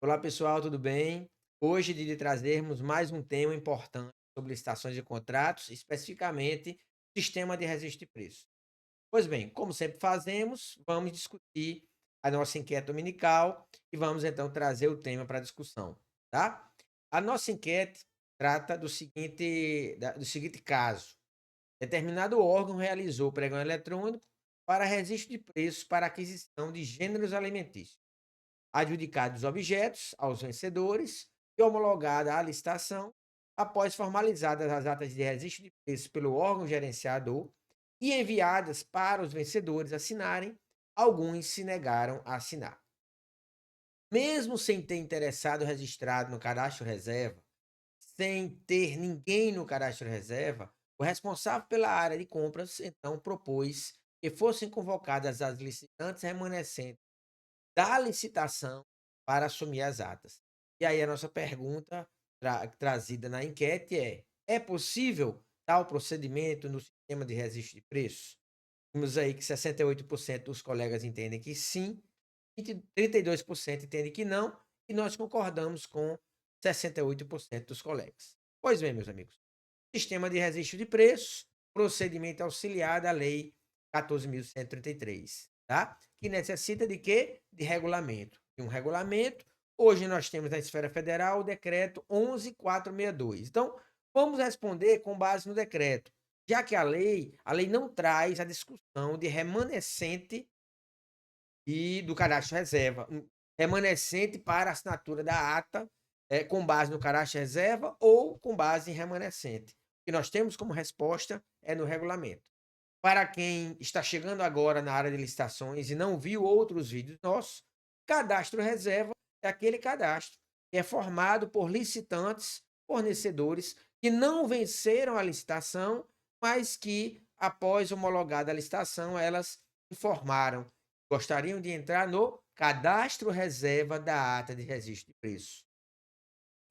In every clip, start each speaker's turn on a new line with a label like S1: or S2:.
S1: Olá pessoal, tudo bem? Hoje de trazermos mais um tema importante sobre licitações de contratos, especificamente sistema de registro de preço. Pois bem, como sempre fazemos, vamos discutir a nossa enquete dominical e vamos então trazer o tema para discussão, tá? A nossa enquete trata do seguinte caso. Determinado órgão realizou pregão eletrônico para registro de preços para aquisição de gêneros alimentícios. Adjudicados os objetos aos vencedores e homologada a licitação, após formalizadas as atas de registro de preços pelo órgão gerenciador e enviadas para os vencedores assinarem, alguns se negaram a assinar. Mesmo sem ter interessado registrado no cadastro reserva, sem ter ninguém no cadastro reserva, o responsável pela área de compras então propôs que fossem convocadas as licitantes remanescentes da licitação para assumir as atas. E aí a nossa pergunta trazida na enquete é possível tal procedimento no sistema de registro de preços? Vimos aí que 68% dos colegas entendem que sim, e 32% entendem que não, e nós concordamos com 68% dos colegas. Pois bem, meus amigos, sistema de registro de preços, procedimento auxiliar da Lei 14.133, tá? Que necessita de quê? De regulamento. De um regulamento. Hoje nós temos na esfera federal o decreto 11.462. Então, vamos responder com base no decreto, já que a lei não traz a discussão de remanescente e do cadastro reserva. Remanescente para assinatura da ata, com base no cadastro reserva ou com base em remanescente. O que nós temos como resposta é no regulamento. Para quem está chegando agora na área de licitações e não viu outros vídeos nossos, cadastro reserva é aquele cadastro que é formado por licitantes, fornecedores que não venceram a licitação, mas que, após homologada a licitação, elas informaram que gostariam de entrar no cadastro reserva da ata de registro de preço.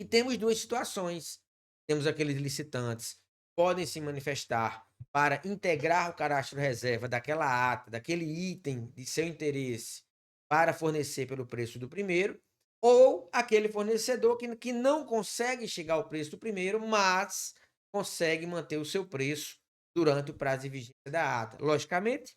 S1: E temos duas situações. Temos aqueles licitantes que podem se manifestar para integrar o cadastro reserva daquela ata, daquele item de seu interesse para fornecer pelo preço do primeiro, ou aquele fornecedor que não consegue chegar ao preço do primeiro, mas consegue manter o seu preço durante o prazo de vigência da ata. Logicamente,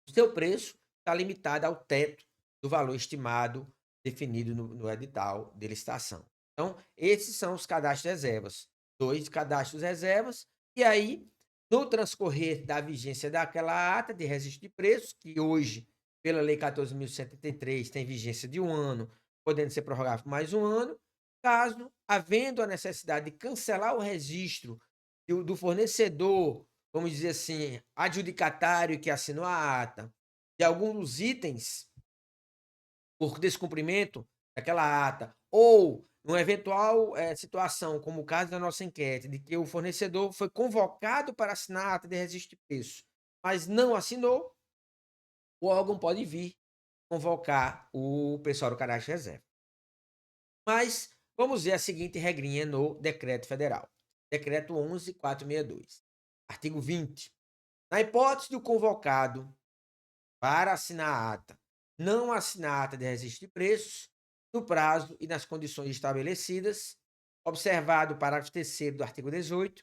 S1: o seu preço está limitado ao teto do valor estimado definido no edital de licitação. Então, esses são os cadastros reservas. 2 cadastros reservas, e aí, no transcorrer da vigência daquela ata de registro de preços, que hoje, pela Lei 14.133, tem vigência de 1 ano, podendo ser prorrogado por mais 1 ano, caso, havendo a necessidade de cancelar o registro do fornecedor, vamos dizer assim, adjudicatário que assinou a ata, de alguns dos itens por descumprimento daquela ata, ou numa eventual situação, como o caso da nossa enquete, de que o fornecedor foi convocado para assinar a ata de registro de preço, mas não assinou, o órgão pode vir convocar o pessoal do cadastro reserva. Mas vamos ver a seguinte regrinha no decreto federal. Decreto 11.462. Artigo 20. Na hipótese do convocado para assinar a ata não assinar a ata de registro de preços, no prazo e nas condições estabelecidas, observado o parágrafo 3º do artigo 18,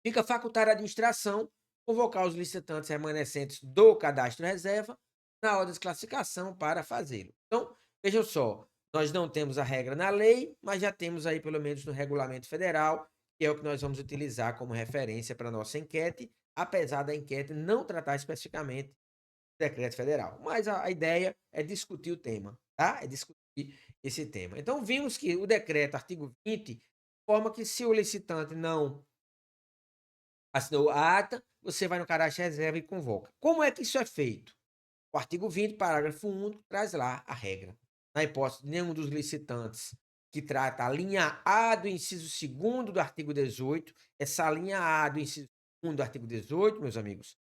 S1: fica facultada à administração convocar os licitantes remanescentes do cadastro reserva na hora de classificação para fazê-lo. Então, vejam só, nós não temos a regra na lei, mas já temos aí pelo menos no regulamento federal, que é o que nós vamos utilizar como referência para a nossa enquete, apesar da enquete não tratar especificamente decreto federal. Mas a ideia é discutir o tema, tá? É discutir esse tema. Então, vimos que o decreto, artigo 20, forma que se o licitante não assinou a ata, você vai no cadastro reserva e convoca. Como é que isso é feito? O artigo 20, parágrafo 1, traz lá a regra. Na hipótese de nenhum dos licitantes que trata a linha A do inciso 2º do artigo 18, essa linha A do inciso 2º do artigo 18, meus amigos,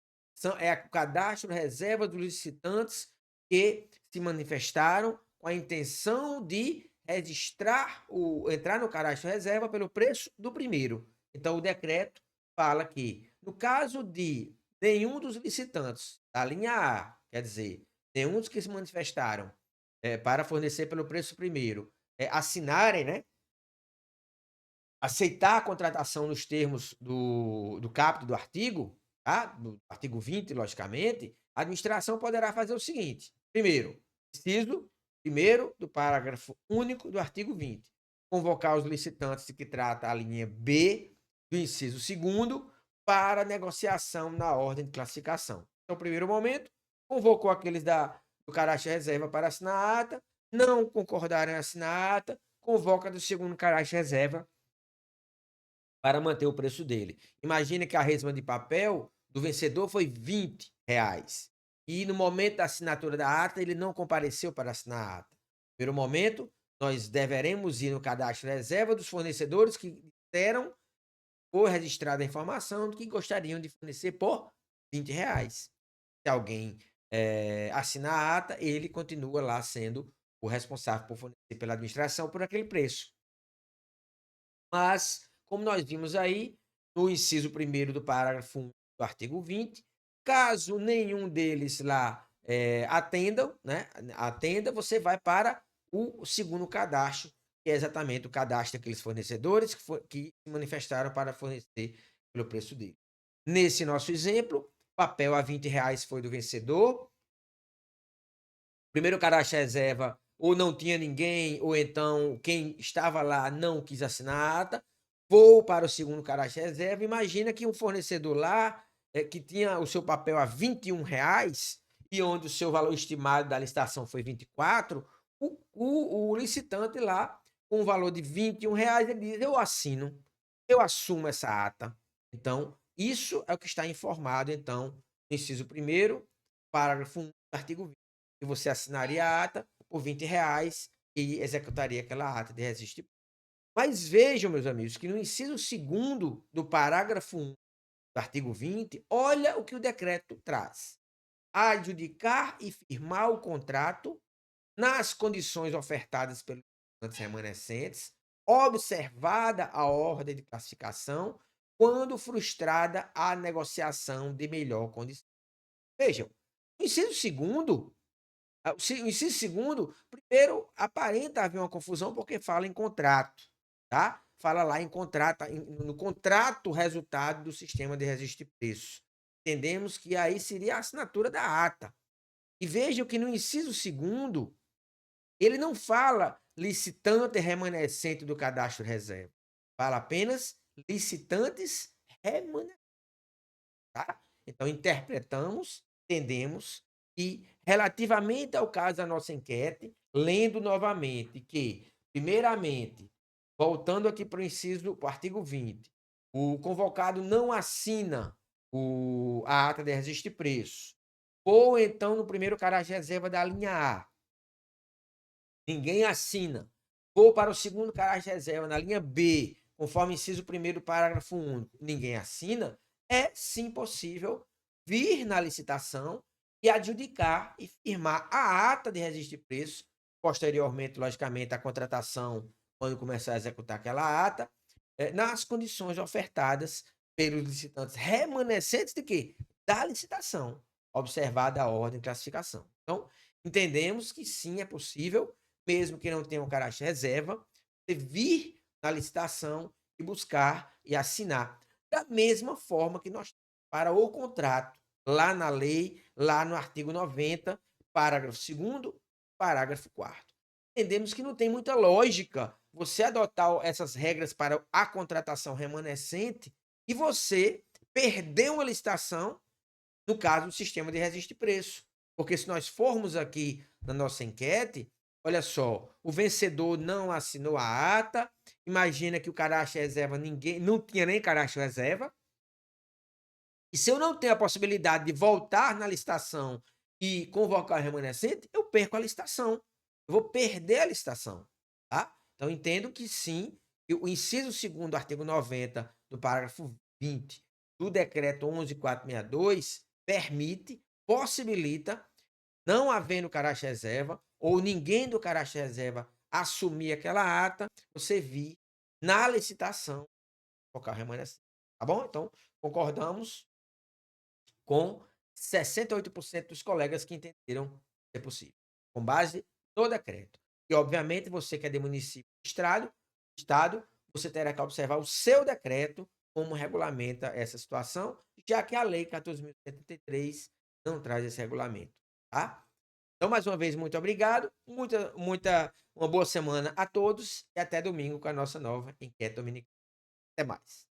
S1: é o cadastro reserva dos licitantes que se manifestaram com a intenção de entrar no cadastro reserva pelo preço do primeiro. Então, o decreto fala que No caso de nenhum dos licitantes da linha A, quer dizer, nenhum dos que se manifestaram para fornecer pelo preço primeiro, assinarem, né, aceitar a contratação nos termos do caput do artigo, tá? Do artigo 20, logicamente, a administração poderá fazer o seguinte: primeiro, inciso primeiro do parágrafo único do artigo 20, convocar os licitantes de que trata a linha B do inciso segundo para negociação na ordem de classificação. Então, primeiro momento, convocou aqueles do caráter reserva para assinar a ata, não concordarem em assinar a ata, convoca do segundo caráter reserva para manter o preço dele. Imagine que a resma de papel do vencedor foi R$ 20. E no momento da assinatura da ata, ele não compareceu para assinar a ata. No primeiro momento, nós deveremos ir no cadastro de reserva dos fornecedores que disseram ou registrada a informação de que gostariam de fornecer por R$ 20. Se alguém assinar a ata, ele continua lá sendo o responsável por fornecer pela administração por aquele preço. Mas, como nós vimos aí, no inciso 1º do parágrafo 1 do artigo 20, caso nenhum deles lá atendam, né, atenda, você vai para o segundo cadastro, que é exatamente o cadastro daqueles fornecedores que se manifestaram para fornecer pelo preço dele. Nesse nosso exemplo, papel a R$ 20 foi do vencedor, primeiro cadastro reserva ou não tinha ninguém, ou então quem estava lá não quis assinar a ata, vou para o segundo cadastro reserva. Imagina que um fornecedor lá, que tinha o seu papel a R$ 21, e onde o seu valor estimado da licitação foi 24, o licitante lá, com o valor de R$ 21, ele diz: eu assino, eu assumo essa ata. Então, isso é o que está informado, então, no inciso 1º, parágrafo 1 do artigo 20. E você assinaria a ata por R$ 20 e executaria aquela ata de registro. Mas vejam, meus amigos, que no inciso 2º do parágrafo 1 do artigo 20, olha o que o decreto traz: adjudicar e firmar o contrato nas condições ofertadas pelos remanescentes, observada a ordem de classificação, quando frustrada a negociação de melhor condição. Vejam, o inciso 2º, o inciso 2º, primeiro, aparenta haver uma confusão porque fala em contrato, tá? Fala lá em contrato, no contrato resultado do sistema de registro de preços. Entendemos que aí seria a assinatura da ata. E vejam que no inciso 2º, ele não fala licitante remanescente do cadastro reserva. Fala apenas licitantes remanescentes, tá? Então, interpretamos, entendemos que, relativamente ao caso da nossa enquete, lendo novamente que, primeiramente, voltando aqui para o inciso, para o artigo 20, o convocado não assina a ata de registro de preço, ou então no primeiro caráter reserva da linha A, ninguém assina, ou para o segundo caráter reserva na linha B, conforme inciso 1º do parágrafo único, ninguém assina, é sim possível vir na licitação e adjudicar e firmar a ata de registro de preço, posteriormente, logicamente, a contratação, quando começar a executar aquela ata, nas condições ofertadas pelos licitantes remanescentes de quê? Da licitação, observada a ordem de classificação. Então, entendemos que sim, é possível, mesmo que não tenha um caráter reserva, você vir na licitação e buscar e assinar. Da mesma forma que nós para o contrato, lá na lei, lá no artigo 90, parágrafo 2º, parágrafo 4º. Entendemos que não tem muita lógica você adotar essas regras para a contratação remanescente e você perder uma licitação, no caso do sistema de registro de preço. Porque se nós formos aqui na nossa enquete, olha só, o vencedor não assinou a ata, imagina que o cadastro reserva ninguém, não tinha nem cadastro reserva, e se eu não tenho a possibilidade de voltar na licitação e convocar o remanescente, eu perco a licitação. Eu vou perder a licitação, tá? Então, entendo que sim, que o inciso 2º do artigo 90, do parágrafo 20 do decreto 11.462, permite, possibilita, não havendo caráter reserva, ou ninguém do caráter reserva assumir aquela ata, você vir na licitação convocar o remanescente. tá bom? Então, concordamos com 68% dos colegas que entenderam ser possível, com base no decreto. E, obviamente, você que é de município estado, você terá que observar o seu decreto, como regulamenta essa situação, já que a Lei 14.133 não traz esse regulamento, tá? Então, mais uma vez, muito obrigado, uma boa semana a todos e até domingo com a nossa nova enquete dominical. Até mais.